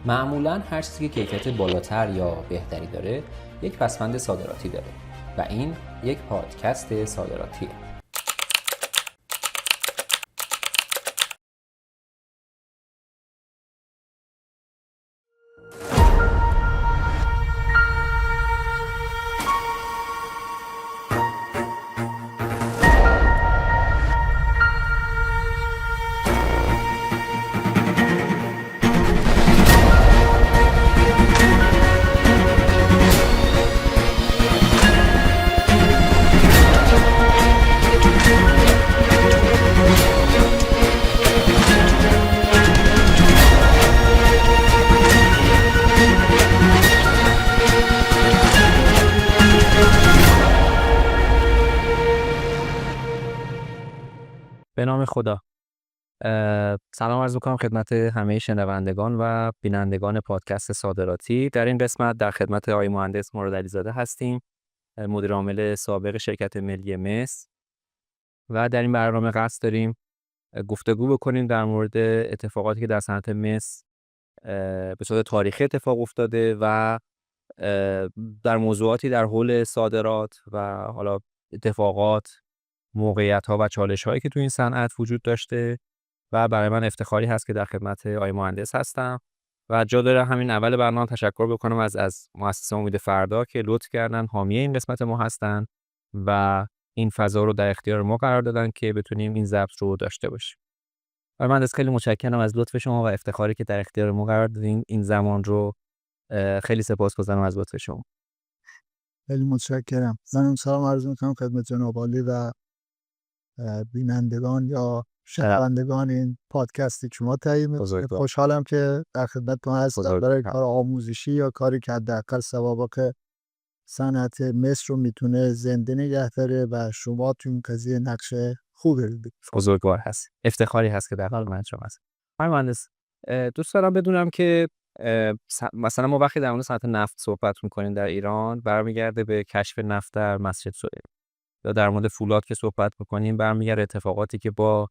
معمولاً هر چیزی که کیفیت بالاتر یا بهتری داره یک پسوند صادراتی داره و این یک پادکست صادراتیه. به نام خدا. سلام عرض می‌کنم خدمت همه شنوندگان و بینندگان پادکست صادراتی. در این قسمت در خدمت آقای مهندس مراد علیزاده هستیم، مدیر عامل سابق شرکت ملی مس، و در این برنامه قصد داریم گفتگو بکنیم در مورد اتفاقاتی که در صنعت مس به صورت تاریخی اتفاق افتاده و در موضوعاتی در حول صادرات و حالا اتفاقات، موقعیت‌ها و چالش‌هایی که تو این صنعت وجود داشته و برای من افتخاری هست که در خدمت آقای مهندس هستم و جا داره همین اول برنامه تشکر بکنم از مؤسسه امید فردا که لطف کردن حامی این قسمت ما هستن و این فضا رو در اختیار ما قرار دادن که بتونیم این ضبط رو داشته باشیم. آقای مهندس خیلی متشکرم از لطف شما و افتخاری که در اختیار ما قرار دادین این زمان رو. خیلی سپاسگزارم از لطف شما. خیلی متشکرم. منم سلام عرض می‌کنم خدمت جناب عالی و بینندگان یا شنوندگان این پادکستی که شما تهیه می‌کنید. خوشحالم که در خدمتتون هستم برای کار آموزشی یا کاری که حداقل سوابق صنعت مس رو میتونه زنده نگه داره و شما تو این قضیه نقش خوبی دارید. بزرگوار هست. افتخاری هست که در خدمت شما هستم. آقای مهندس، دوست دارم بدونم که مثلا ما وقتی در مورد صنعت نفت صحبت می‌کنیم در ایران برمیگرده به کشف نفت در مسجد سوری، یا در مورد فولاد که صحبت می‌کنیم برمیگرده اتفاقاتی که با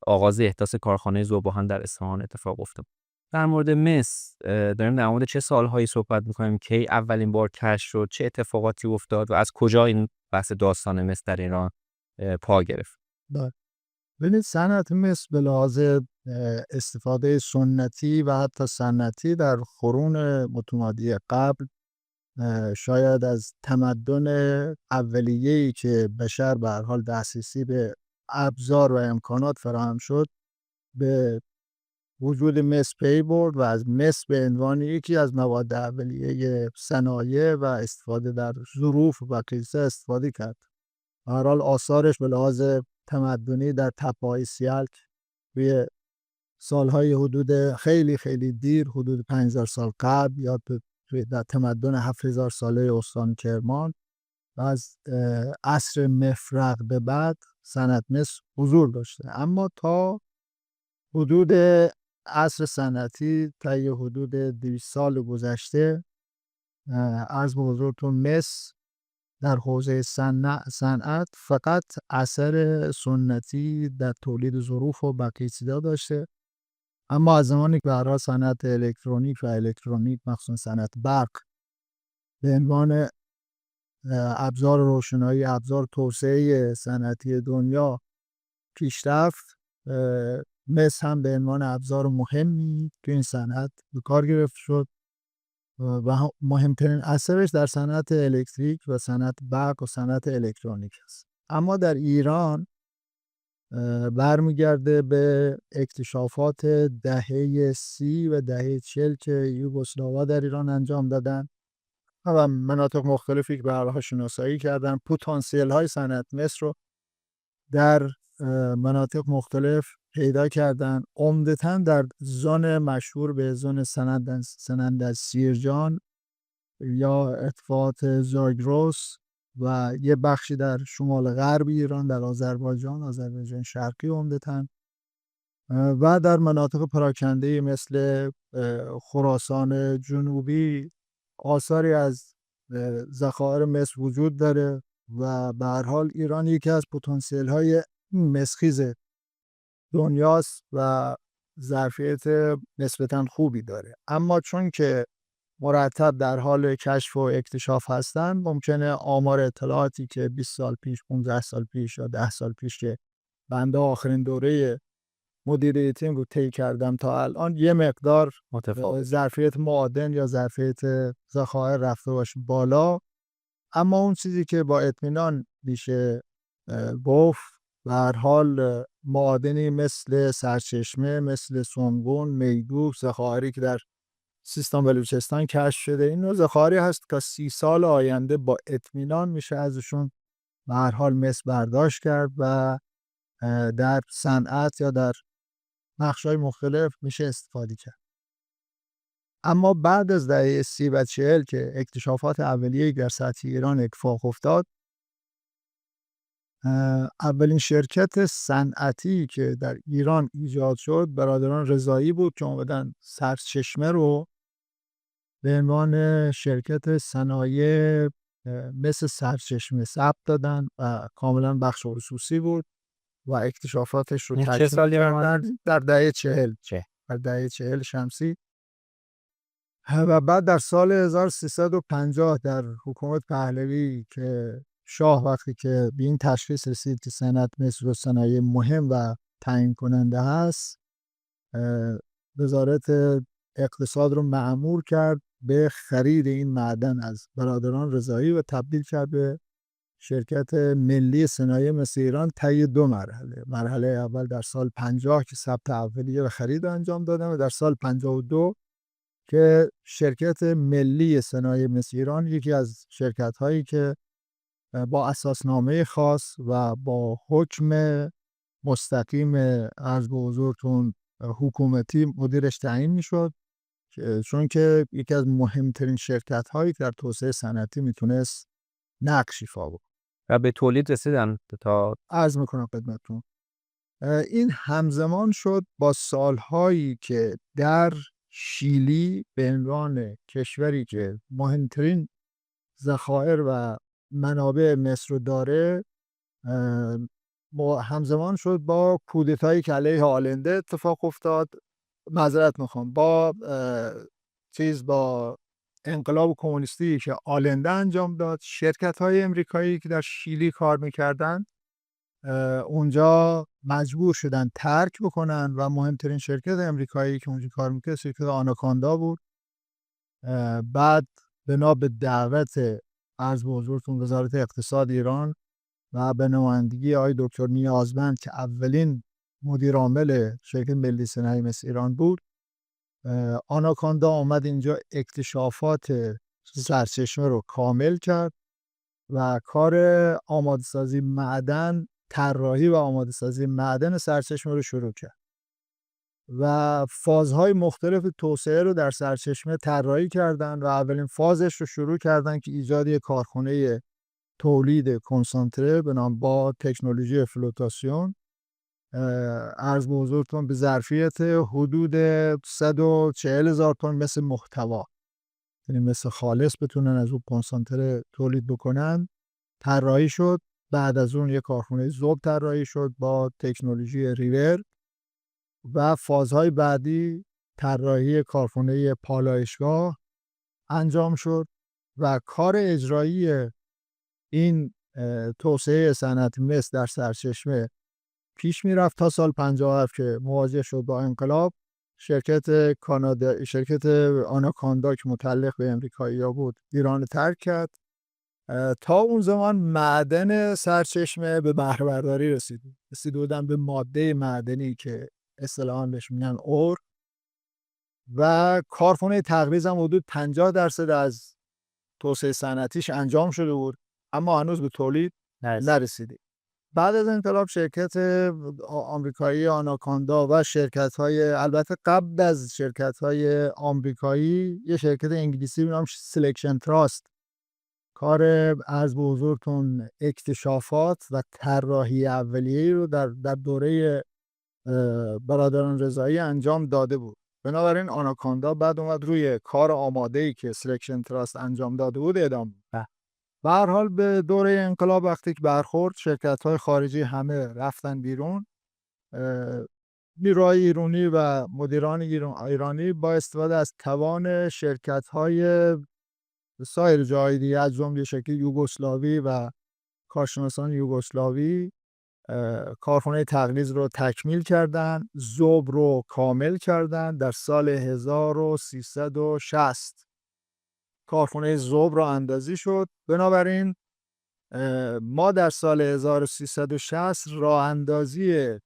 آغاز احداث کارخانه ذوب‌آهن در اصفهان اتفاق افتاد. در مورد مس داریم در مورد چه سال‌هایی صحبت می‌کنیم که اولین بار کشف شد، چه اتفاقاتی افتاد و از کجا این بحث داستان مس در ایران پا گرفت؟ ببینید صنعت مس به لحاظ استفاده سنتی و حتی صنعتی در قرون متمادی قبل شاید از تمدن اولیه‌ای که بشر به هر حال دسترسی به ابزار و امکانات فراهم شد به وجود مس پی برد و از مس به عنوان یکی از مواد اولیه صنایع و استفاده در ظروف و کیسه استفاده کرد. به هر حال آثارش به لحاظ تمدنی در تپه‌های سیلک روی سالهای حدود خیلی خیلی دیر، حدود 5000 سال قبل، یا در تمدن 7000 ساله استان کرمان و از عصر مفرق به بعد صنعت مس حضور داشته. اما تا حدود عصر صنعتی، تا یه حدود 200 سال گذشته، عرض به حضورتون مس در حوزه صنعت فقط اثر سنتی در تولید ظروف و بقیه داشته. اما از زمانی که برای صنعت الکترونیک مخصوصا صنعت برق به عنوان ابزار روشنایی، ابزار توسعه صنعتی دنیا پیشرفت، مس هم به عنوان ابزار مهمی تو این صنعت به کار گرفته شد و مهمترین اثرش در صنعت الکتریک و صنعت برق و صنعت الکترونیک است. اما در ایران برمیگرده به اکتشافات دهه 30 و دهه 40 که یوگسلاوا در ایران انجام دادن و مناطق مختلفی که به هر حال شناسایی کردن، پتانسیل های صنعت مس رو در مناطق مختلف پیدا کردن، عمدتاً در زون مشهور به زون سنند از سیرجان یا ارتفاعات زاگرس و یه بخشی در شمال غرب ایران، در آذربایجان شرقی عمدتاً، و در مناطق پراکنده مثل خراسان جنوبی آثاری از ذخایر مس وجود داره و به هر حال ایران یکی از پتانسیل های مسخیز دنیاست و ظرفیت نسبتاً خوبی داره، اما چون که مرتب در حال کشف و اکتشاف هستن ممکنه آمار اطلاعاتی که 20 سال پیش 15 سال پیش یا 10 سال پیش که بنده آخرین دوره مدیریتی رو طی کردم تا الان یه مقدار متفاوت. ظرفیت معادن یا ظرفیت ذخایر رفته باشه بالا، اما اون چیزی که با اطمینان میشه گفت به هر حال معادنی مثل سرچشمه، مثل سنگون، میدوک، ذخایری که در سیستان بلوچستان کشف شده، این نوع ذخایری هست که 30 سال آینده با اطمینان میشه ازشون به هر حال مس برداشت کرد و در صنعت یا در بخش‌های مختلف میشه استفاده کرد. اما بعد از دهه 30 و 40 که اکتشافات اولیه‌ای در سطح ایران اتفاق افتاد، اولین شرکت صنعتی که در ایران ایجاد شد برادران رضایی بود که اومدن سرچشمه رو به عنوان شرکت صنایع مثل سرچشمه ثبت دادن و کاملا بخش خصوصی بود و اکتشافاتش رو این چه تکمیل سالی کردن در دهه 40 چه؟ در دهه 40 شمسی. و بعد در سال 1350 در حکومت پهلوی که شاه وقتی که به این تشخیص رسید که صنعت مس و صنایع مهم و تعیین کننده هست، وزارت اقتصاد رو مأمور کرد به خرید این معدن از برادران رضایی و تبدیل کرد به شرکت ملی صنایع مس ایران طی 2 مرحله. مرحله اول در سال 50 که ثبت اولیه و خرید انجام دادن و در سال 52 که شرکت ملی صنایع مس ایران یکی از شرکت هایی که با اساسنامه خاص و با حکم مستقیم عرض به حضورتون حکومتی مدیرش تعیین میشد، چون که یکی از مهمترین شرکت هایی در توسعه صنعتی میتونست نقش ایفا بکنه و به تولید رسیدن تا عرض میکنم خدمتتون. این همزمان شد با سالهایی که در شیلی به عنوان کشوری که مهمترین ذخایر و منابع مس رو داره همزمان شد با کودتایی که علیه آلنده اتفاق افتاد، معذرت میخوام، با انقلاب کمونیستی که آلنده انجام داد. شرکت‌های امریکایی که در شیلی کار میکردن اونجا مجبور شدن ترک بکنن و مهمترین شرکت امریکایی که اونجا کار میکرد شرکت آناکوندا بود. بعد بنا به دعوت عرض به حضورتون وزارت اقتصاد ایران و به نمایندگی آقای دکتر نیازمند که اولین مدیر عامل شرکت ملی صنایع مس ایران بود، آناکوندا آمد اینجا اکتشافات سرچشمه رو کامل کرد و کار آماده سازی معدن، طراحی و آماده سازی معدن سرچشمه رو شروع کرد و فازهای مختلف توسعه رو در سرچشمه طراحی کردن و اولین فازش رو شروع کردن که ایجاد یک کارخانه تولید کنسانتره به نام با تکنولوژی فلوتاسیون، عرض به حضورتون به ظرفیت حدود 140,000 تن مثل محتوا، یعنی مثل خالص بتونن از اون کنسانتره تولید بکنن، طراحی شد. بعد از اون یک کارخانه ذوب طراحی شد با تکنولوژی ریور و فازهای بعدی طراحی کارخانه پالایشگاه انجام شد و کار اجرایی این توسعه صنعتی مس در سرچشمه پیش میرفت تا سال 57 که مواجه شد با انقلاب. شرکت آناکوندا که متعلق به امریکایی‌ها بود ایران ترک کرد. تا اون زمان معدن سرچشمه به بهره برداری رسید بودن به ماده معدنی که اصطلاحاً بهش میگن اور و کارخانه تقریض هم حدود 50% از توسعه صنعتیش انجام شده بود، اما هنوز به تولید نرسیده. بعد از انقلاب شرکت آمریکایی آناکوندا و شرکت‌های، البته قبل از شرکت‌های آمریکایی، یه شرکت انگلیسی به نام سلکشن تراست کار عرض به حضورتون اکتشافات و طراحی اولیه‌ای رو در دوره برادران رضایی انجام داده بود. بنابراین آناکوندا بعد اومد روی کار آماده‌ای که سلکشن تراست انجام داده بود ادامه داد. به هر حال به دوره انقلاب وقتی که برخورد، شرکت‌های خارجی همه رفتن بیرون. نیروهای ایرانی و مدیران ایرانی با استفاده از توان شرکت‌های سایر جای دیگه از جمله شکل یوگسلاوی و کارشناسان یوگسلاوی کارخانه تقلیز رو تکمیل کردن، ذوب رو کامل کردن. در سال 1360 کارخانه ذوب را اندازی شد. بنابراین ما در سال 1360 راه اندازی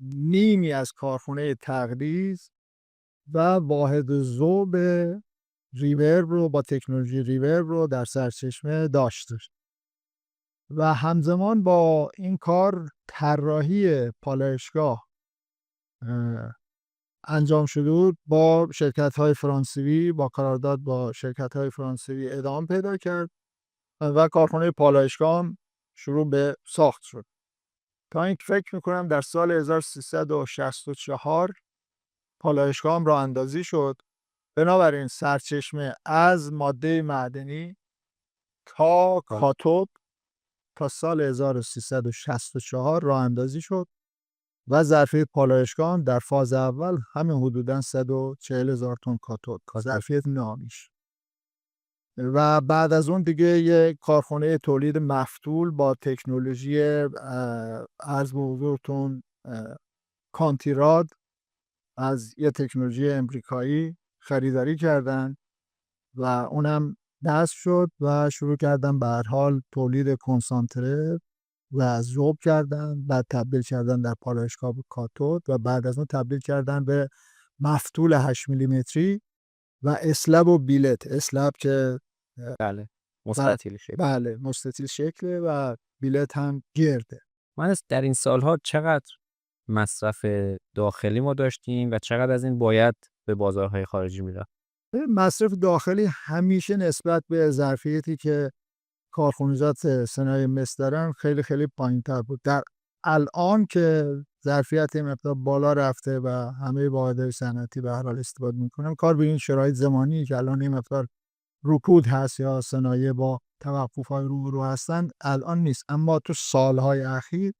نیمی از کارخانه تقلیز و واحد ذوب ریورب رو با تکنولوژی ریورب رو در سرچشمه داشتیم و همزمان با این کار طراحی پالایشگاه انجام شده بود. با شرکت‌های فرانسوی، با قرارداد با شرکت‌های فرانسوی ادامه پیدا کرد و کارخانه پالایشگاه هم شروع به ساخت شد. تا اینکه فکر می‌کنم در سال 1364 پالایشگاه هم راه اندازی شد. بنابراین سرچشمه از ماده معدنی تا کاتود تا سال 1364 راه اندازی شد و ظرفیت پالایشگاه هم در فاز اول همین حدوداً 140,000 تن کاتود ظرفیت نهاییش و بعد از اون دیگه یک کارخانه تولید مفتول با تکنولوژی عرض به حضورتون کانتیراد از یه تکنولوژی امریکایی خریداری کردن و اونم نصب شد و شروع کردن به هر حال تولید کنسانتره و ذوب کردن، بعد تبدیل کردن در پالایشگاه به کاتود و بعد از اون تبدیل کردن به مفتول 8 میلیمتری و اسلب و بیلت. اسلب که بله مستطیل شکل. بله مستطیل شکله و بیلت هم گرده. من در این سالها چقدر مصرف داخلی ما داشتیم و چقدر از این باید به بازارهای خارجی میرفت؟ مصرف داخلی همیشه نسبت به ظرفیتی که کارخانجات صنایع مس دارن خیلی خیلی پایین‌تر بود. در الان که ظرفیت مقدار بالا رفته و همه واحدهای صنعتی به هر حال استفاده میکنن، کار به این شرایط زمانی که الان این مقدار رکود هست یا صنایع با توقف‌های رو هستن الان نیست، اما تو سالهای اخیر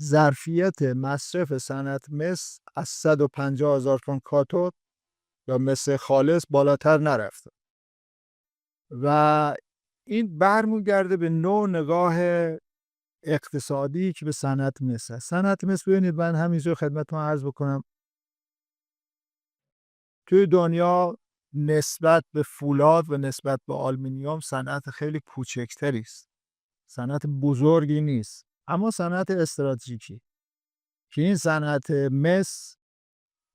ظرفیت مصرف صنعت مس از 150,000 تن کاتود یا مس خالص بالاتر نرفته و این برمیگرده به نوع نگاه اقتصادی که به صنعت مس هست. صنعت مس ببینید، من همینجور خدمتتون عرض بکنم، توی دنیا نسبت به فولاد و نسبت به آلومینیوم صنعت خیلی کوچکتری است، صنعت بزرگی نیست، اما صنعت استراتژیکی که این صنعت مس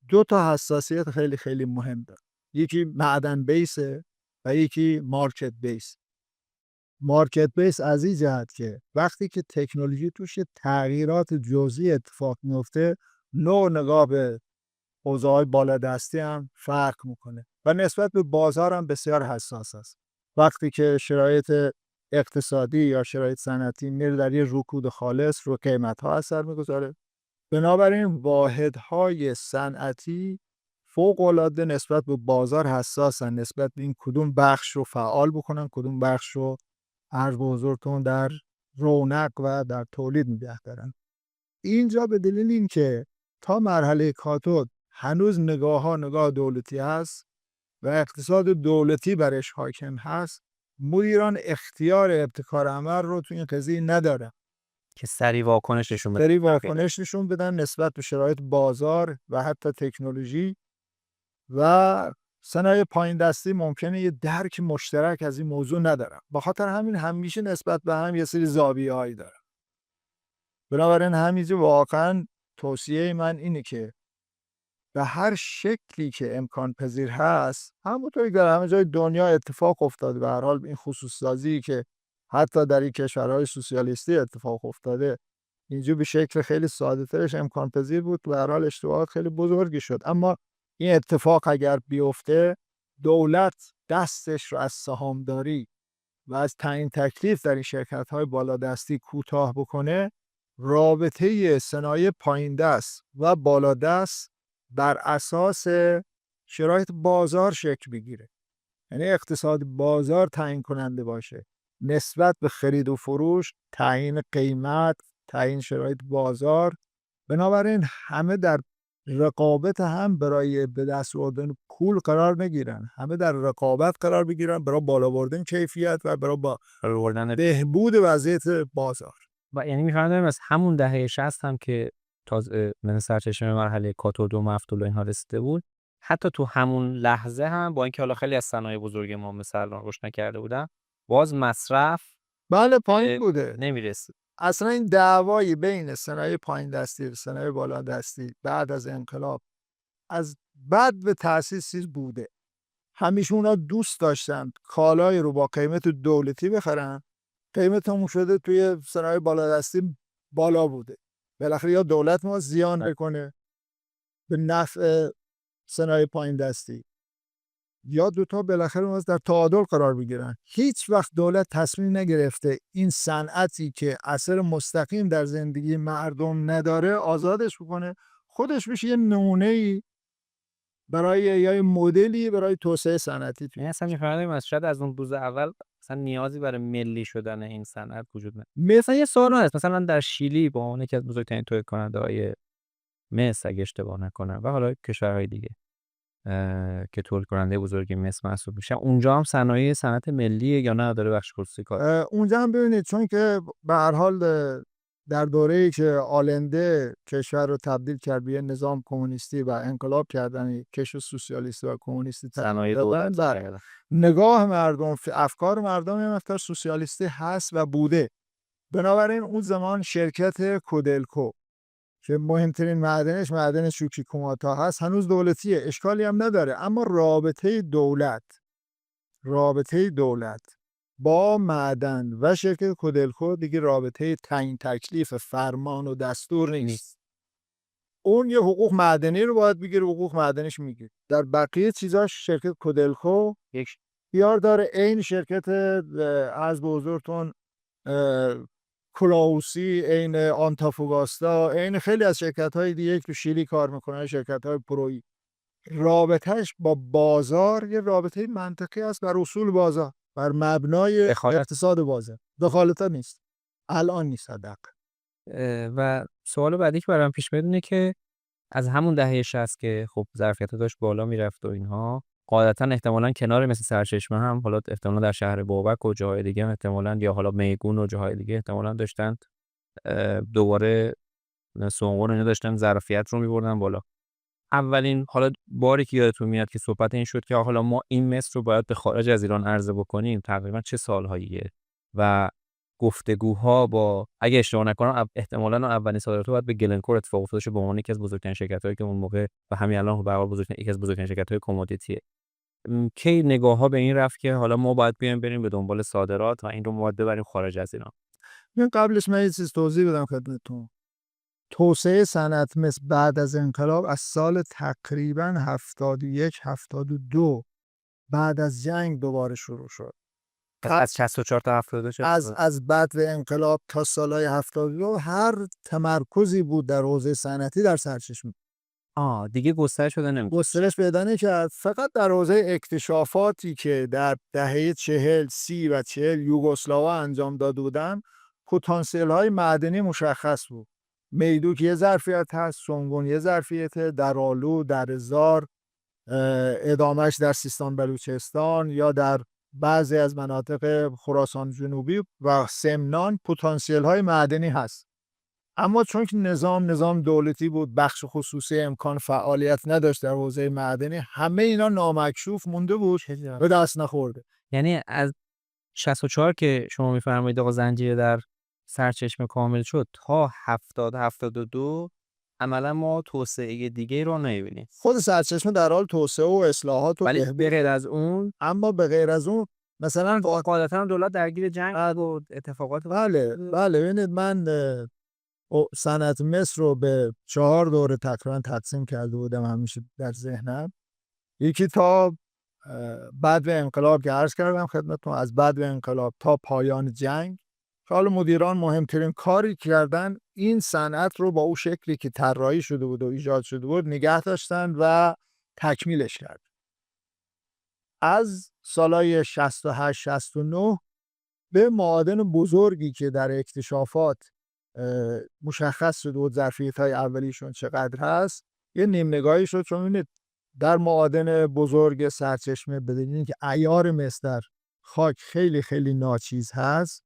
دو تا حساسیت خیلی خیلی مهم داره. یکی معدن بیسه و یکی مارکت بیس. مارکت بیس از این جهت که وقتی که تکنولوژی توش تغییرات جزئی اتفاق میفته، نوع نگاه به حوزه‌های بالادستی هم فرق میکنه و نسبت به بازار هم بسیار حساس است. وقتی که شرایط اقتصادی یا شرایط صنعتی میره در یه رکود خالص، رو قیمت‌ها اثر میگذاره. بنابراین واحدهای صنعتی فوق‌العاده نسبت به بازار حساسن، نسبت به این کدوم بخش رو فعال بکنن، کدوم بخش رو عرض به حضورتون در رونق و در تولید نگه دارن. اینجا به دلیل این که تا مرحله کاتود هنوز نگاه دولتی هست و اقتصاد دولتی برش حاکم هست، مدیران اختیار ابتکار عمل رو تو این قضیه ندارن که سریع واکنش نشون بدن نسبت به شرایط بازار و حتی تکنولوژی. و صنایع پایین دستی ممکنه یه درک مشترک از این موضوع ندارن، به خاطر همین همیشه نسبت به هم یه سری زاویه‌هایی دارن. بنابراین همینجا واقعا توصیه من اینه که به هر شکلی که امکان پذیر هست، همونطوری که در همه جای دنیا اتفاق افتاده، به هر حال این خصوص سازی که حتی در این کشورهای سوسیالیستی اتفاق افتاده، اینجا به شکل خیلی ساده ترش امکان پذیر بود، به هر حال اشتباهات خیلی بزرگی شد. اما این اتفاق اگر بیفته، دولت دستش رو از سهامداری و از تعیین تکلیف در این شرکت‌های بالادستی کوتاه بکنه، رابطه صنایع پایین دست و بالادست بر اساس شرایط بازار شکل بگیره. یعنی اقتصاد بازار تعیین کننده باشه، نسبت به خرید و فروش، تعیین قیمت، تعیین شرایط بازار بنابراین همه در رقابت هم برای به دست آوردن پول قرار نگیرن، همه در رقابت قرار بگیرن برای بالا بردن کیفیت و برای آوردن بهبود وضعیت بازار. و یعنی می‌فهمم از همون دهه 60 هم که تازه من سرچشمه مرحله کاتود و مفتول و اینها رسیده بود، حتی تو همون لحظه هم با اینکه حالا خیلی از صنایع بزرگ ما مثل الان رشد نکرده بودن، باز مصرف بله پایین بوده. نمیرسید. اصلا این دعوایی بین صنایع پایین دستی و صنایع بالا دستی بعد از انقلاب از بعد به تأسیس بوده. همیشه اونا دوست داشتن کالای رو با قیمت دولتی بخرن، قیمت همون شده توی صنایع بالا دستی بالا بوده. بالاخره یا دولت ما زیان بکنه به نفع صنایع پایین دستی یا دوتا بالاخره ما در تعادل قرار بگیرن. هیچ وقت دولت تصمیم نگرفته این صنعتی که اثر مستقیم در زندگی مردم نداره آزادش بکنه، خودش بشه یه نمونه‌ای برای یا مدلی برای توسعه صنعتی. یعنی اصلا می‌فهمم از شاید از اون روز اول اصلا نیازی برای ملی شدن این صنعت وجود نداره. مثلا یه سوال هست، مثلا در شیلی با عنوان یکی از بزرگترین تولید کننده‌های مس اگه اشتباه نکنم و حالا کشورهای دیگه که تولید کننده بزرگی مس محسوب میشن، اونجا هم صنعت ملیه یا نه داره بخش خصوصی کار؟ اونجا هم ببینید چون که به هر حال در دوره‌ای که آلنده کشور رو تبدیل کرد به نظام کمونیستی و انقلاب کردن کشور سوسیالیستی و کمونیستی صنایع دولت نگاه مردم، افکار مردم هم افکار سوسیالیستی هست و بوده. بنابراین اون زمان شرکت کودلکو که مهمترین معدنش معدن چوکیکوماتا هست هنوز دولتیه، اشکالی هم نداره، اما رابطه دولت با معدن و شرکت کودلکو دیگه رابطه تعیین تکلیف فرمان و دستور نیست. اون یه حقوق معدنی رو باید بگیره، حقوق معدنیش میگیره. در بقیه چیزاش شرکت کودلکو یک اختیار داره. این شرکت از به حضورتون کلاوسی، این آنتافوگاستا، این خیلی از شرکت‌های دیگه که تو شیلی کار میکنن، شرکت‌های پرویی، رابطهش با بازار یه رابطه منطقی است بر اصول بازار، بر مبنای اقتصاد بازار. دخالت نیست. الان نیست حداقل. و سوال بعدی که برام پیش میاد اینه که از همون دهه 60 که خب ظرفیت داشت بالا میرفت و اینها، قاعدتا احتمالاً کنار مثل سرچشمه هم حالا احتمالاً در شهر بابک و جاهای دیگه هم احتمالاً یا حالا میگون و جاهای دیگه احتمالاً داشتن دوباره سونقون اینا داشتن ظرفیت رو میبردن بالا. اولین حالا باری که یادتون میاد که صحبت این شد که حالا ما این مس رو باید به خارج از ایران عرضه بکنیم، تقریبا چه سالهاییه و گفتگوها با اگه اشتباه نکنم احتمالاً اولین صادرات باید به گلنکور اتفاق افتاده باشه به عنوان یکی از بزرگترین شرکت‌هایی که اون موقع و همین الان به هر حال یکی از بزرگترین شرکت‌های کمودیتیه. کی نگاه‌ها به این رفت که حالا ما باید بریم به دنبال صادرات و این رو ما باید ببریم خارج از ایران؟ من قبلش یه چیز توضیح بدم خدمتتون. توسعه صنعت مس بعد از انقلاب از سال تقریباً 71 72 بعد از جنگ دوباره شروع شد. از 64 تا 72 از بعد انقلاب تا سالهای 72 هر تمرکزی بود در حوزه صنعتی در سرچشمه. دیگه گسترش شده نمیشه. گسترش پیدا نکرد. فقط در حوزه اکتشافاتی که در دهه 40 30 و 40 یوگسلاوا انجام داده بودن پتانسیل های معدنی مشخص بود. میدوک یه ظرفیت هست، سنگون یه ظرفیت، درآلو، درزار، ادامهش در سیستان بلوچستان یا در بعضی از مناطق خراسان جنوبی و سمنان پتانسیل های معدنی هست. اما چون که نظام دولتی بود، بخش خصوصی امکان فعالیت نداشت در حوزه معدنی، همه اینا نامکشوف مونده بود، به دست نخورده. یعنی از 64 که شما میفرمایید آقا زنجیره در سرچشمه کامل شد تا 70 72 عملا ما توسعه دیگه رو نمی‌بینیم. خود سرچشمه در حال توسعه و اصلاحات و ولی به غیر از اون، اما به غیر از اون مثلا قاعدتا دولت درگیر جنگ و اتفاقات. بله ببینید من صنعت مس رو به 4 دوره تقریبا تقسیم کرده بودم همیشه در ذهنم. یکی تا بعد به انقلاب که عرض کردم خدمتتون، از بعد به انقلاب تا پایان جنگ، حالا مدیران مهمترین کاری کردن این صنعت رو با اون شکلی که طراحی شده بود و ایجاد شده بود نگه داشتن و تکمیلش کرد. از سالهای 68 69 به معادن بزرگی که در اکتشافات مشخص شد و ظرفیت‌های اولیشون چقدر هست، یه نیم نگاهی شد. چون می‌بینید در معادن بزرگ سرچشمه بدونید که عیار مس در خاک خیلی خیلی ناچیز هست،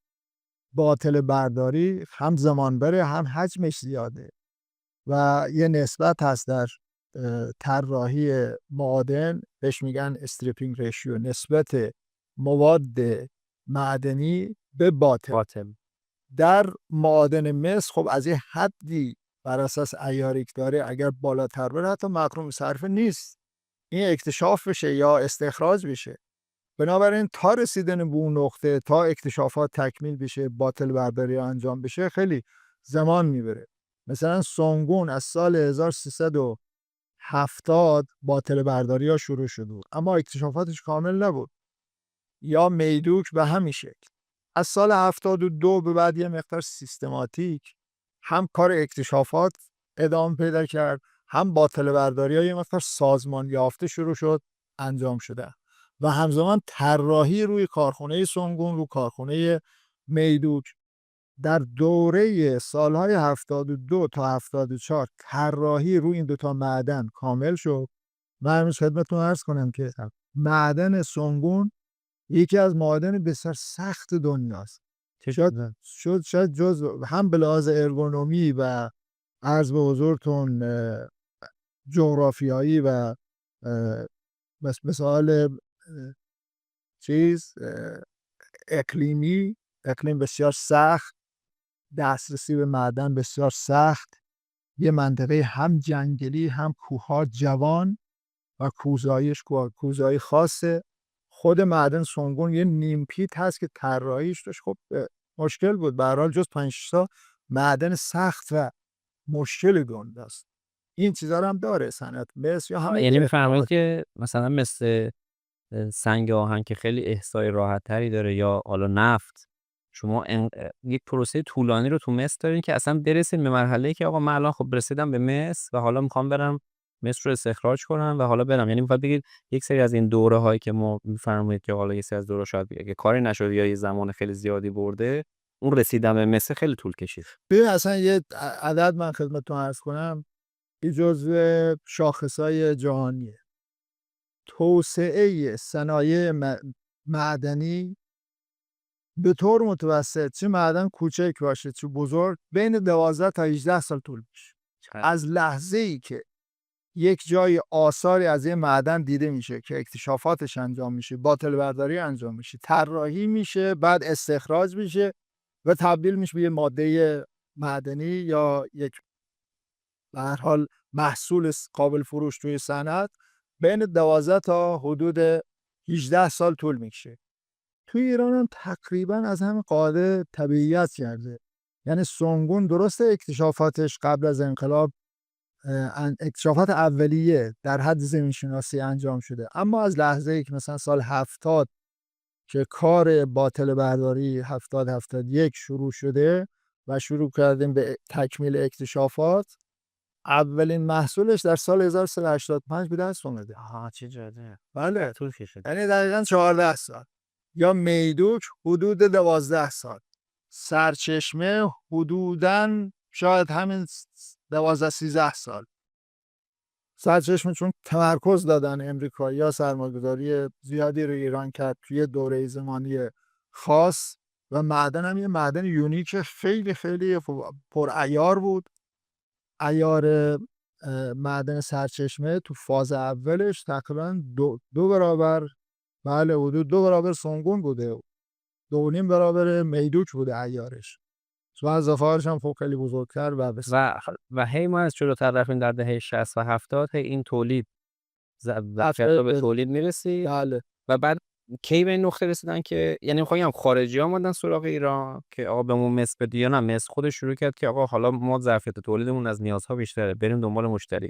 باطل برداری هم زمان بره هم حجمش زیاده و یه نسبت هست در طراحی معادن بهش میگن استریپینگ ریشیو، نسبت مواد معدنی به باطل. در معادن مس خب از یه حدی بر اساس عیاری که داره اگر بالاتر بره حتی مکروم صرفه نیست، این اکتشاف بشه یا استخراج بشه. بنابراین تا رسیدن به اون نقطه، تا اکتشافات تکمیل بشه، باطل برداری انجام بشه، خیلی زمان میبره. مثلا سونگون از سال 1370 باطل برداری ها شروع شده بود اما اکتشافاتش کامل نبود. یا میدوک به همین شکل از سال 72 به بعد یه مقدار سیستماتیک هم کار اکتشافات ادامه پیدا کرد، هم باطل برداری ها یه مقدار سازمان یافته شروع شد انجام شده و همزمان طراحی روی کارخونه سونگون، رو کارخونه میدوک در دوره سالهای 72 تا 74 طراحی روی این دوتا معدن کامل شد. من امروز خدمتتون عرض کنم که معدن سونگون یکی از معادن بسیار سخت دنیاست. شاید جزو هم به لحاظ ارگونومی و عرض به حضورتون جغرافیایی و مثال اقلیم بسیار سخت، دسترسی به معدن بسیار سخت، یه منطقه هم جنگلی هم کوهها جوان و کوزایی خاصه. خود معدن سونگون یه نیمپیت هست که طراحیش داشت خب مشکل بود. به هر حال جز 5 تا معدن سخت و مشکل دنیاست. این چیزا رو هم داره صنعت مس یا همه. یعنی میفرمایید که مثلا مثل سنگ آهن که خیلی احصای راحت تری داره یا حالا نفت، شما یک پروسه طولانی رو تو مس دارین که اصلا برسید به مرحله‌ای که آقا من الان خب رسیدم به مس و حالا میخوام برم مس رو استخراج کنم و حالا برم. یعنی میخواد بگید یک سری از این دوره هایی که ما میفرمایید که حالا یک سری از دوره شاید که کاری نشد یا یه زمان خیلی زیادی برده، اون رسیدن به مس خیلی طول کشید. ببین اصلا یه عدد من خدمتتون عرض کنم، این جزء شاخصهای جهانیه. توسعه صنایع معدنی به طور متوسط چه معدن کوچک باشه چه بزرگ بین 12 تا 18 سال طول میشه. از لحظه‌ای که یک جای آثاری از این معدن دیده میشه که اکتشافاتش انجام میشه، باطل برداری انجام میشه، طراحی میشه، بعد استخراج میشه و تبدیل میشه به یه ماده معدنی یا یک به هر حال محصول قابل فروش توی صنعت، بین 12 تا حدود 18 سال طول میکشه. توی ایران هم تقریبا از همین قاعده تبعیت کرده. یعنی سونگون درسته اکتشافاتش قبل از انقلاب اکتشافات اولیه در حد زمینشناسی انجام شده، اما از لحظه‌ای که مثلا سال 70 که کار باطل برداری 70-71 شروع شده و شروع کردیم به تکمیل اکتشافات، اولین محصولش در سال 1385 به دست اومده. چه جالب. بله طول کشید. یعنی دقیقاً 14 سال. یا میدوک حدود 12 سال. سرچشمه حدوداً شاید همین 12-13 سال. سرچشمه چون تمرکز دادن امریکایی‌ها سرمایه‌گذاری زیادی رو ایران کرد توی دوره زمانی خاص و معدن هم یه معدن یونیک خیلی خیلی پرعیار بود. عیار معدن سرچشمه تو فاز اولش تقریبا دو برابر، بله حدود 2 برابر سونگون بوده، 2.5 برابر میدوک بوده عیارش. و اضافه‌هاش هم خب خیلی بزرگتر و هی ما از جلوتر رفتیم در دهه 60 و 70 هی این تولید به تولید میرسید. بله. و بعد کی به این نقطه رسیدن که یعنی میخوام خارجی ها اومدن سراغ ایران که آقا بهمون مس بده یا نه مس خودش شروع کرد که آقا حالا ما ظرفیت تولیدمون از نیازها بیشتره، بریم دنبال مشتری.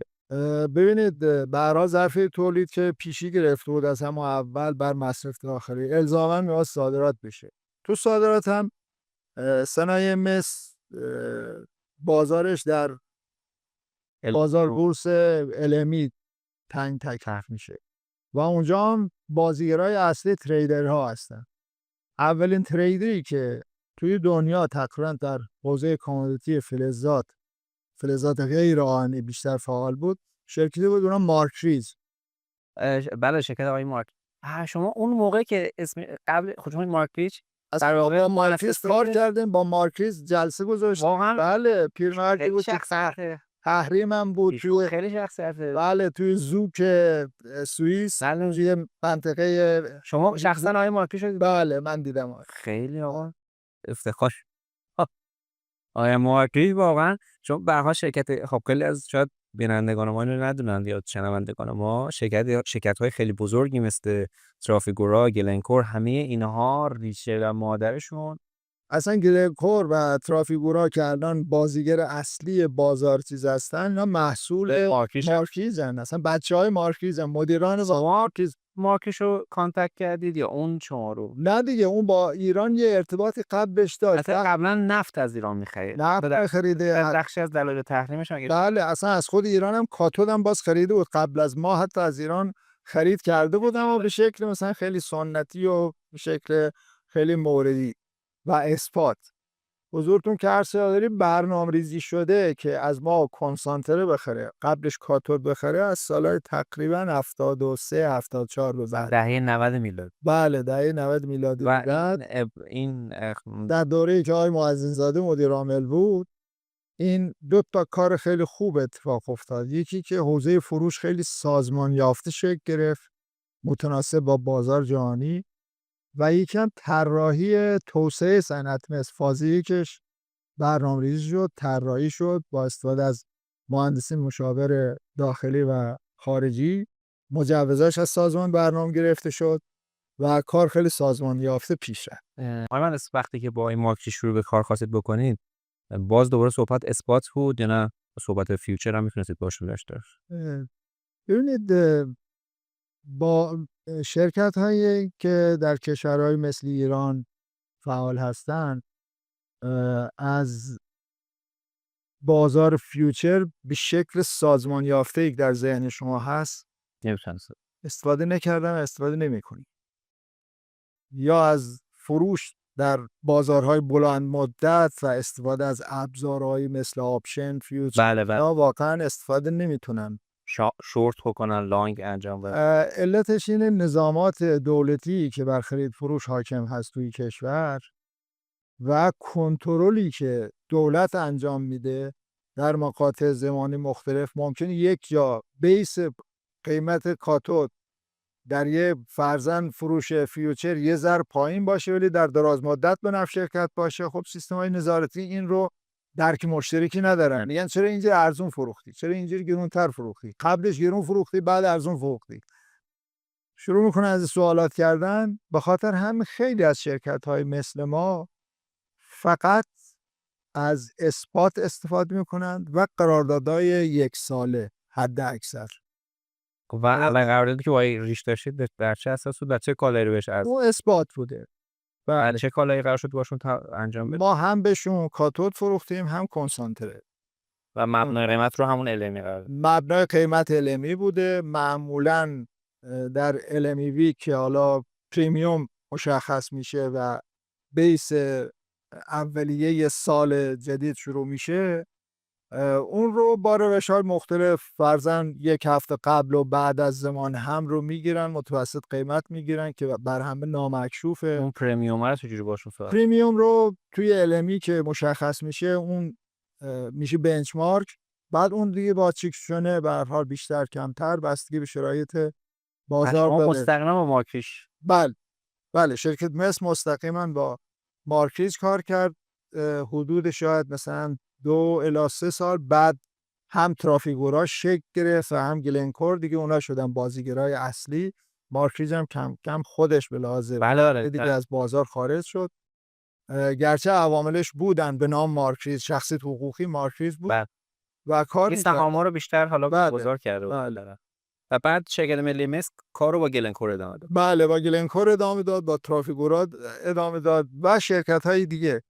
ببینید به هر حال ظرفیت تولید که پیشی گرفته بود از همون اول بر مصرف داخلی الزاما می‌خواد صادرات بشه. تو صادرات هم صنایع مس بازارش در بازار بورس LME تنگ تکرف میشه و اونجا هم بازیگرای اصلی تریدرها هستن. اولین تریدری که توی دنیا تقریبا در حوزه کامودیتی فلزات غیر آهنی بیشتر فعال بود. شرکتی بود اونم مارکریز. بله شرکت آقای مارک. شما اون موقع که اسم قبل خودشون مارکریز در واقع مارکریز کار کردیم، با مارکریز جلسه گذاشت. واقعا بله پیرمردی بود که شخصیت تحریمم بود توی خیلی شخصیت. بله توی زوک سوئیس توی منطقه. شما شخصا آقای مارکریز شدید؟ بله من دیدم. خیلی آقا افتخار. آقای مارکریز واقعا چون به هر حال شرکت خب خیلی از شاید بینندگان ما اینو ندونن یا شنوندگان ما شرکت‌های خیلی بزرگی مثل ترافیگورا، گلنکور، همه اینها ریشه و مادرشون اصلا گلنکور و ترافیگورا که الان بازیگر اصلی بازار چیز هستن، اینا محصول مارکریزن. اصلا بچهای مارکریزن، مدیران مارکریز. مارکشو کانتکت کردید یا اون شما رو؟ نه دیگه اون با ایران یه ارتباطی قبلش داشت. قبلا نفت از ایران می‌خرید. نفت خریده. بخشی از دلایل تحریمش مگه؟ بله اصلا از خود ایران هم کاتود هم باز خریده بود. قبل از ما حتی از ایران خرید کرده بود، اما به شکل مثلا خیلی سنتی و به شکل خیلی موردی و اثبات. حضورتون که عرض داریم برنامه‌ریزی شده که از ما کنسانتره بخره، قبلش کاتود بخره، از سالهای تقریبا 73 74 گذشته. دهه 90 میلادی. بله دهه 90 میلادی. و این در دوره‌ای که آقای معزز‌زاده مدیر عامل بود، این دو تا کار خیلی خوب اتفاق افتاد. یکی که حوزه فروش خیلی سازمان یافته شکل گرفت، متناسب با بازار جهانی، و یکی هم طراحی توسعه صنعت مس فاز یکش برنامه‌ریزی شد، طراحی شد با استفاده از مهندسین مشاور داخلی و خارجی. مجوزاش از سازمان برنامه گرفته شد و کار خیلی سازمان یافته پیش رفت. من وقتی که با این مارکت شروع به کار خواستید بکنید، باز دوباره صحبت اثبات بود یا نه صحبت فیوچر هم میتونستید باشون داشته؟ ببینید با شرکت هایی که در کشورهای مثل ایران فعال هستند، از بازار فیوچر به شکل سازمان یافته ای در ذهن شما هست استفاده نکردن و استفاده نمی کنید. یا از فروش در بازارهای بلند مدت و استفاده از ابزارهایی مثل آپشن فیوچر یا واقعا استفاده نمیتونن شورت بکنن، لانگ انجام بدن. علتش اینه نظامات دولتی که بر خرید فروش حاکم هست توی کشور و کنترلی که دولت انجام میده در مقاطع زمانی مختلف. ممکنه یک جا بیس قیمت کاتود در یه فرضاً فروش فیوچر یه ذره پایین باشه ولی در دراز مدت به نفع شرکت باشه. خب سیستم‌های نظارتی این رو درک مشترکی ندارن، میگن چرا اینجا ارزون فروختی، چرا اینجوری گرونتر فروختی، قبلش گرون فروختی بعد ارزون فروختی. شروع میکنه از سوالات کردن. به خاطر هم خیلی از شرکت‌های مثل ما فقط از اثبات استفاده میکنند و قراردادهای 1 ساله حد اکثر. و الان قراردادی که با ریش داشتید در چه اساس بود؟ چه کالایی رو بهش اون اثبات بوده. بله چه کالایی قرار شد باشون انجام بده؟ ما هم بهشون کاتود فروختیم هم کنسانتره. و مبنای قیمت رو همون المی قرار داد. مبنای قیمت المی بوده. معمولاً در LMEV که حالا پریمیوم مشخص میشه و بیس اولیه یه سال جدید شروع میشه، اون رو با روش‌های مختلف فرضاً 1 هفته قبل و بعد از زمان هم رو میگیرن، متوسط قیمت میگیرن که بر همه نامکشوفه. اون پریمیوم رو چجوری باشون صحبت؟ پریمیوم رو توی LME که مشخص میشه اون میشه بنچمارک. بعد اون دیگه با چیکشونه به هر حال بیشتر کمتر بستگی به شرایط بازار. مستقیما با مارکریش؟ بله شرکت مس مستقیما با مارکریز کار کرد. حدود شاید مثلا 2 الی 3 سال بعد هم ترافیگورا شکل گرفت و هم گلنکور، دیگه اونا شدن بازیگرای اصلی. مارکریز هم کم کم خودش به لحاظ دیگه از بازار خارج شد. گرچه عواملش بودن به نام مارکریز، شخصیت حقوقی مارکریز بود و کار این سهام‌ها رو بیشتر حالا گذار کرده بود. و بعد شرکت ملی مس کار رو با گلنکور ادامه داد. بله با گلنکور ادامه داد، با ترافیگورا ادامه داد و شرکت‌های دیگه.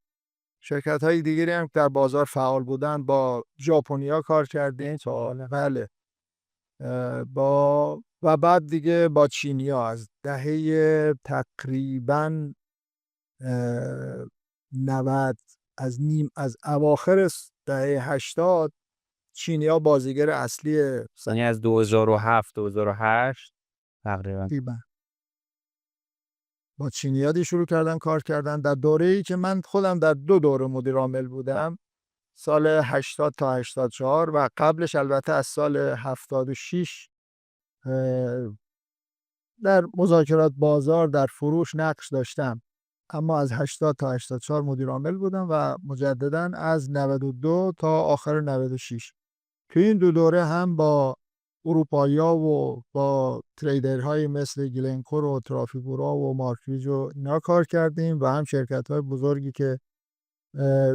شرکت‌های دیگری هم در بازار فعال بودن. با ژاپنیا کار کردیم. بله و بعد دیگه با چینیا از دهه تقریباً از اواخر دهه 80 چینی‌ها بازیگر اصلی یعنی از 2007 2008 تقریبا تقریبا با چینی‌ها شروع کردن کار کردن. در دوره‌ای که من خودم در 2 دوره مدیر عامل بودم، سال 80 تا 84 و قبلش البته از سال 76 در مذاکرات بازار در فروش نقش داشتم، اما از 80 تا 84 مدیر عامل بودم و مجددا از 92 تا آخر 96. تو این 2 دوره هم با اروپایی‌ها و با تریدرهای مثل گلنکور و ترافیگورا و مارکویج و اینا کار کردیم و هم شرکت‌های بزرگی که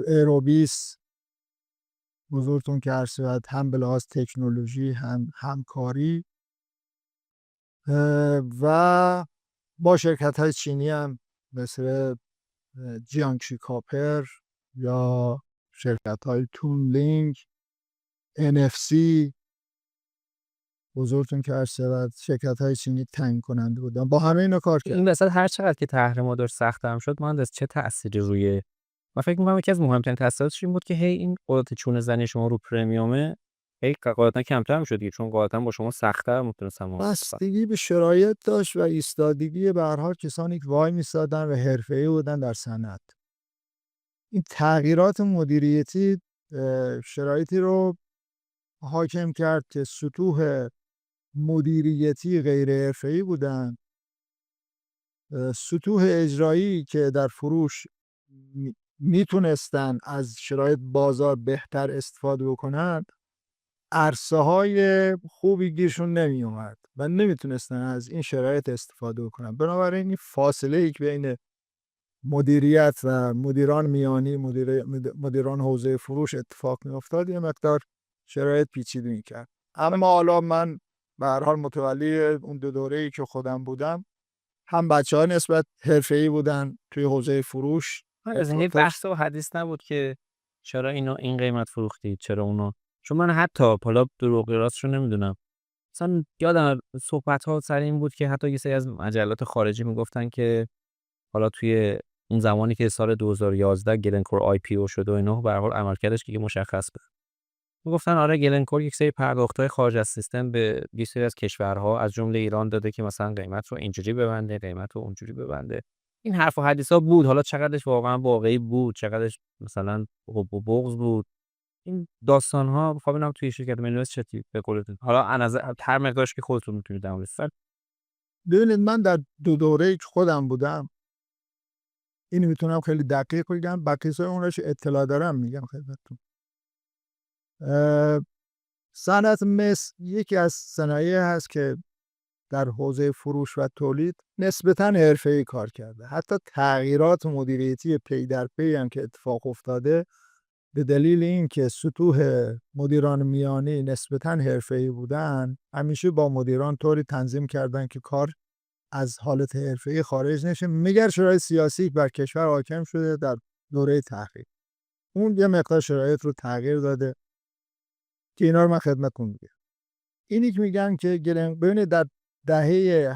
ایروبیس بزرگتون که عرض شود، هم به لحاظ تکنولوژی هم همکاری و با شرکت‌های چینی هم مثل جیانگشی کاپر یا شرکت‌های تونلینگ، NFC بزرگتون که عرض شود، شرکت‌های چینی تعیین کننده بودن. با همه اینا کار کردیم. این وسط هر چقدر که تحریما داشت سخت‌تر شد، مهندس چه تأثیری روی من فکر می‌کنم یکی از مهمترین تاثیراتش این بود که هی این قدرت چونه زنی شما رو پرمیومه هی قاعدتا کمتر می‌شد دیگه، چون قاعدتا با شما سخت‌تر میتونستن بستگی به شرایط داشت و ایستادگی به هر حال کسانی که وای می‌ایستادن و حرفه‌ای بودن در صنعت. این تغییرات مدیریتی شرایطی رو حاکم کرد که سطوح مدیریتی غیر حرفه‌ای بودن، سطوح اجرایی که در فروش میتونستن از شرایط بازار بهتر استفاده بکنن، عرصه‌های خوبی گیرشون نمی اومد و نمیتونستن از این شرایط استفاده بکنن. بنابراین این فاصله که بین مدیریت و مدیران میانی مدیران حوزه فروش اتفاق میافتاد یه مقدار شرایط پیچیده میکرد. اما حالا من به هر حال متولی اون 2 دوره‌ای که خودم بودم، هم بچه‌ها نسبت حرفه‌ای بودن توی حوزه فروش. از این بحث و حدیث نبود که چرا اینو این قیمت فروختید، چرا اونو، چون من حتی حالا دروغ راستشو نمیدونم، مثلا یادم صحبت‌ها سر این بود که حتی یه سری از مجلات خارجی میگفتن که حالا توی اون زمانی که سال 2011 گلنکور آی پی او شد و اینا، به هر حال عملکردش که مشخص بود، میگفتن آره گلنکور یک سری پرداخت‌های خارج از سیستم به یه سری از کشورها از جمله ایران داده که مثلا قیمت رو اینجوری ببنده، قیمت رو اونجوری ببنده. این حرف و حدیثا بود، حالا چقدرش واقعا واقعی بود، چقدرش مثلا حب و بغض بود، این داستان‌ها خب اینم توی شرکت ملوس چتی به قولتون، حالا از هر مقدارش که خودتون میتونید در موردش. ببینید من در 2 دوره‌ای که خودم بودم، اینو میتونم خیلی دقیق بگم، بقیه اونش اطلاع دارم میگم خدمتتون. صنعت مس یکی از صنایعی هست که در حوزه فروش و تولید نسبتاً حرفه‌ای کار کرده. حتی تغییرات مدیریتی پی در پی هم که اتفاق افتاده به دلیل اینکه سطوح مدیران میانی نسبتاً حرفه‌ای بودن، همیشه با مدیران طوری تنظیم کردن که کار از حالت حرفه‌ای خارج نشه، مگر شرایط سیاسی بر کشور حاکم شده در دوره تحقیق. اون یه مقدار شرایط رو تغییر داده که اینا رو من خدمتتون میگم. اینی که میگن که ببینید در دهه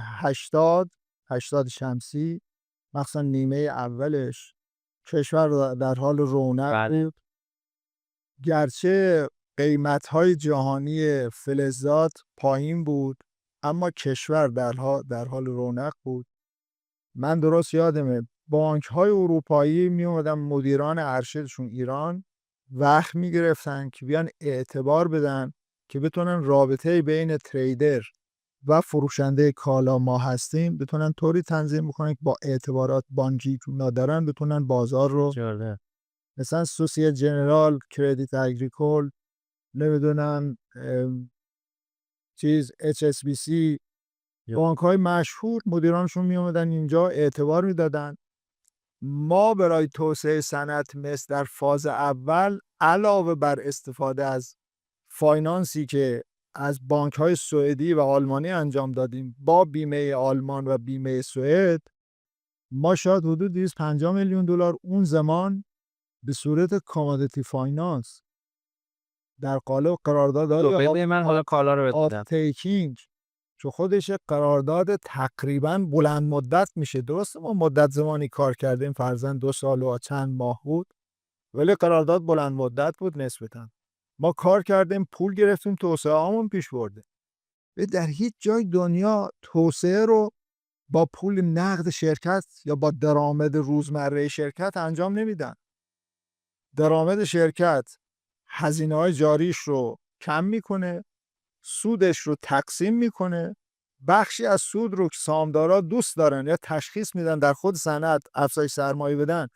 80 شمسی، مثلا نیمه اولش، کشور در حال رونق بود. گرچه قیمت‌های جهانی فلزات پایین بود، اما کشور در حال رونق بود. من درست یادمه بانک‌های اروپایی می اومدن مدیران ارشدشون ایران وقت می‌گرفتن که بیان اعتبار بدن که بتونن رابطه بین تریدر و فروشنده کالا ما هستیم بتونن طوری تنظیم بکنن که با اعتبارات بانکی که ندارن بتونن بازار رو مثلا سوسیه جنرال، کردیت اگریکول، نمیدونم HSBC، بانک‌های مشهور مدیرانشون می اومدن اینجا اعتبار میدادن. ما برای توسعه صنعت مس در فاز اول علاوه بر استفاده از فاینانسی که از بانک‌های سوئدی و آلمانی انجام دادیم با بیمه آلمان و بیمه سوئد، ما شاید حدود 250 میلیون دلار اون زمان به صورت کامادیتی فاینانس در قالب قرارداد من حالا کالا رو بدم تیکینگ چون خودش یک قرارداد تقریبا بلند مدت میشه. درسته ما مدت زمانی کار کردیم، فرضاً 2 سال و چند ماه بود، ولی قرارداد بلند مدت بود نسبتاً. ما کار کردیم، پول گرفتیم، توسعه هامون پیش برده. و در هیچ جای دنیا توسعه رو با پول نقد شرکت یا با درآمد روزمره شرکت انجام نمیدن. درآمد شرکت هزینه‌های جاریش رو کم میکنه، سودش رو تقسیم میکنه. بخشی از سود رو که سهامدارا دوست دارن یا تشخیص میدن در خود صنعت افزایش سرمایه بدن،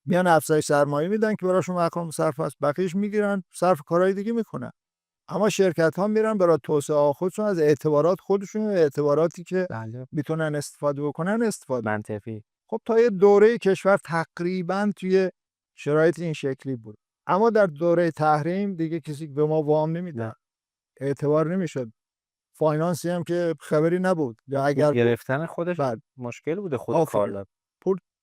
میان افزایش سرمایه میدن که براشون مقام صرف است، بقیه‌اش میگیرن صرف کارهای دیگه میکنن. اما شرکت ها میرن برای توسعه خودشون از اعتبارات خودشون و اعتباراتی که میتونن استفاده بکنن استفاده. منطقی. خب تا یه دوره کشور تقریبا توی شرایط این شکلی بود. اما در دوره تحریم دیگه کسی به ما وام نمیداد، اعتبار نمیشد. فاینانسی هم که خبری نبود، یا اگر گرفتن خودش مشکل بوده خود کارلاب.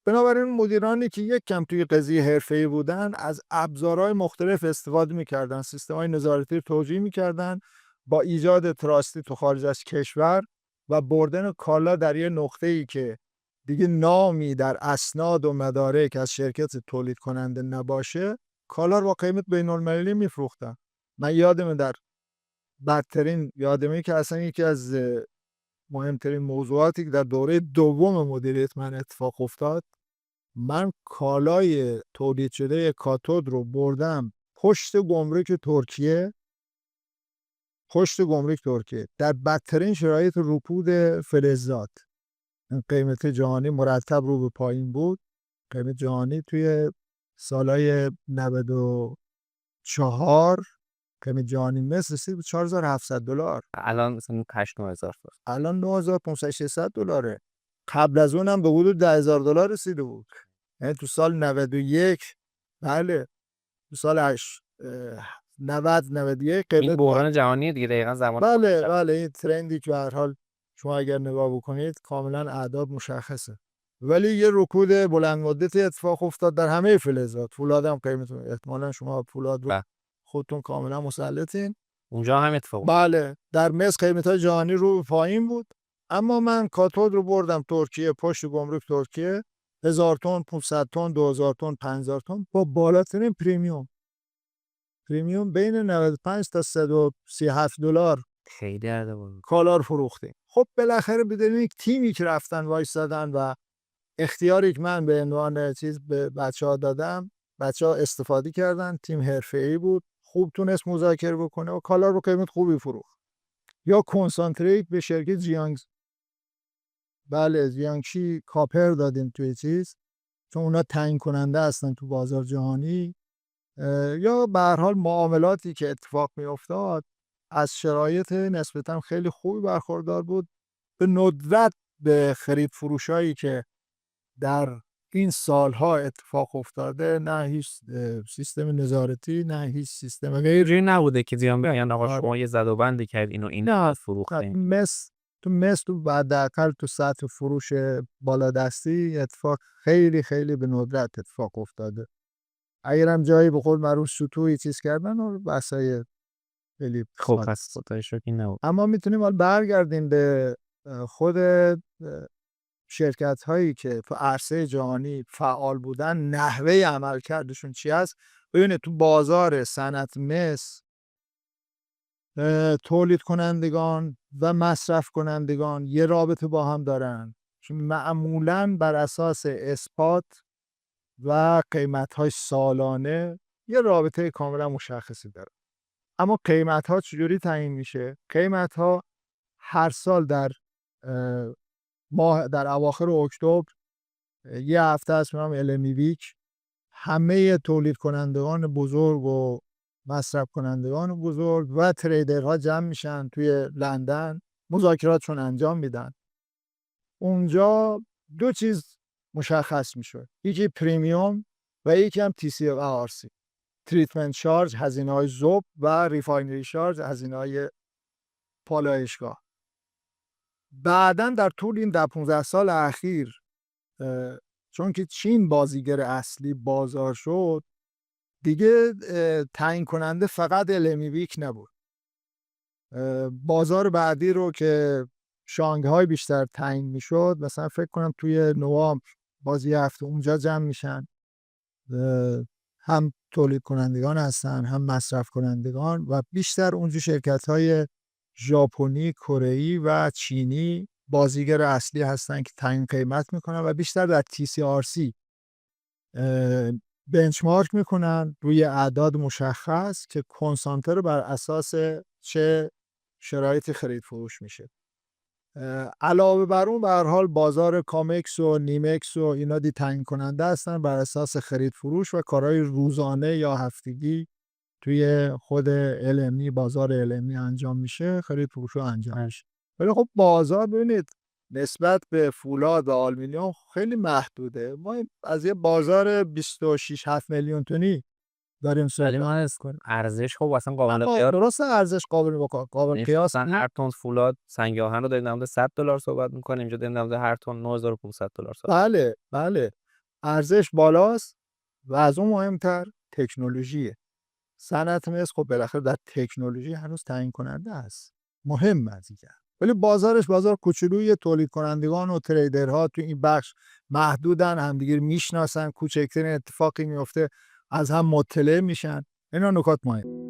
بنابراین مدیرانی که یک کم توی قضیه حرفه‌ای بودن از ابزارهای مختلف استفاده می‌کردن، سیستم‌های نظارتی رو توجیه می‌کردن با ایجاد تراستی تو خارج از کشور و بردن کالا در یه نقطه‌ای که دیگه نامی در اسناد و مدارک از شرکت تولید کننده نباشه، کالا رو با قیمت بین‌المللی می‌فروختن. من یادمه که اصلا یکی از مهمترین موضوعاتی که در دوره دوم مدیریت من اتفاق افتاد، من کالای تولید شده کاتود رو بردم پشت گمرک ترکیه در بدترین شرایط رکود فلزات. قیمت جهانی مرتب رو به پایین بود. قیمت جهانی توی سالهای 94 قیمت جهانی مس رسید به $4700. الان مثلا 8-9000. الان 9500-600 $. قبل از اونم به حدود $10,000 رسیده بود. یعنی تو سال 91 بله تو سال 91 قیمت این بحران جهانی دیگه دقیقاً زمان. بله این ترندی که به هر حال شما اگر نگاه بکنید کاملا اعداد مشخصه. ولی یه رکود بلند مدتی اتفاق افتاد در همه فلزات. فولاد هم قیمت، احتمالاً شما فولاد رو خودتون کاملا مسلطین، اونجا هم اتفاق. بله در مس قیمت‌های جهانی رو پایین بود. اما من کاتود رو بردم ترکیه، پشت گمرک ترکیه، 1000 تن، 500 تن، 2000 تن، 5000 تن با بالاترین پریمیوم بین 95 تا $137 خیلی عرضه بود. کالا رو فروختیم. خب بالاخره بدون یک تیمی که رفتن وایسادن و اختیاری که من به عنوان چیز به بچه‌ها دادم، بچه‌ها استفاده کردن. تیم حرفه‌ای بود، خوب تونست مذاکره بکنه و کالا رو قیمت خوبی فروخت. یا کنسانتریت به شرکت جیانگشی کاپر دادیم توی چیز، چون اونا تعیین کننده هستن تو بازار جهانی. یا به هر حال معاملاتی که اتفاق می افتاد از شرایط نسبتا خیلی خوبی برخوردار بود. به ندرت به خرید فروشایی که در این سالها اتفاق افتاده نه هیچ سیستم نظارتی نه هیچ سیستم غیری نبوده که زیان بیان آقا شما یه زد و بندی کرد اینو این فروختیم. تو بعداقل تو سطح فروش بالادستی اتفاق خیلی خیلی به ندرت اتفاق افتاده. اگرم جایی به خود معروف سطوحی چیز کردن و بحثای خیلی خب پس خدای شکر نبود. اما میتونیم حالا برگردیم به خود شرکت هایی که تو عرصه جهانی فعال بودن، نحوه عمل کردشون چی است. ببینید تو بازار صنعت مس تولید کنندگان و مصرف کنندگان یه رابطه با هم دارن، چون معمولاً بر اساس اثبات و قیمت‌های سالانه یه رابطه کاملا مشخصی داره. اما قیمت‌ها چجوری تعیین میشه؟ قیمت‌ها هر سال در اواخر اکتبر یه هفته است، میگم المی ویک، همه تولید کنندگان بزرگ و مصرف کنندگان بزرگ و تریدرها جمع میشن توی لندن، مذاکراتشون انجام میدن. اونجا دو چیز مشخص میشه، یکی پریمیوم و یکی هم TCRC، تریتمنت شارژ، هزینه‌های ذوب، و ریفاینری شارژ، هزینه‌های پالایشگاه. بعداً در طول این 15 سال اخیر چون که چین بازیگر اصلی بازار شد، دیگه تعیین کننده فقط المی ویک نبود. بازار بعدی رو که شانگهای بیشتر تعیین میشد، مثلا فکر کنم توی نوامبر باز یه هفته اونجا جمع میشن، هم تولید کنندگان هستن هم مصرف کنندگان و بیشتر اونجا شرکت های ژاپنی، کره‌ای و چینی بازیگر اصلی هستن که تعیین قیمت میکنن و بیشتر در TCRC بنچمارک میکنن روی اعداد مشخص که کنسانتر بر اساس چه شرایطی خرید فروش میشه. علاوه بر اون به هر حال بازار کامکس و نیمکس و اینا تعیین کننده هستن، بر اساس خرید فروش و کارهای روزانه یا هفتگی توی خود LME بازار LME انجام میشه، خرید فروش رو انجام میشه. ولی خب بازار ببینید نسبت به فولاد و آلومینیوم خیلی محدوده. ما از یه بازار 26-7 میلیون تونی داریم ولی صحبت. من ارزش خب اصلا قابل قیاس درست ارزش قابل قیاس مثلا هر تن فولاد سنگ آهن رو داریم در مورد $100 صحبت میکنیم، اینجا داریم در مورد هر تن $9500 صحبت. بله ارزش بالاست و از اون مهمتر تکنولوژیه. صنعت مس خب بالاخره در تکنولوژی هنوز تعیین کننده است، مهم از دیگه. ولی بازارش بازار کوچولوی، تولید کنندگان و تریدرها تو این بخش محدودن، همدیگه میشناسن، کوچکترین اتفاقی میفته از هم مطلع میشن. اینا نکات مهم.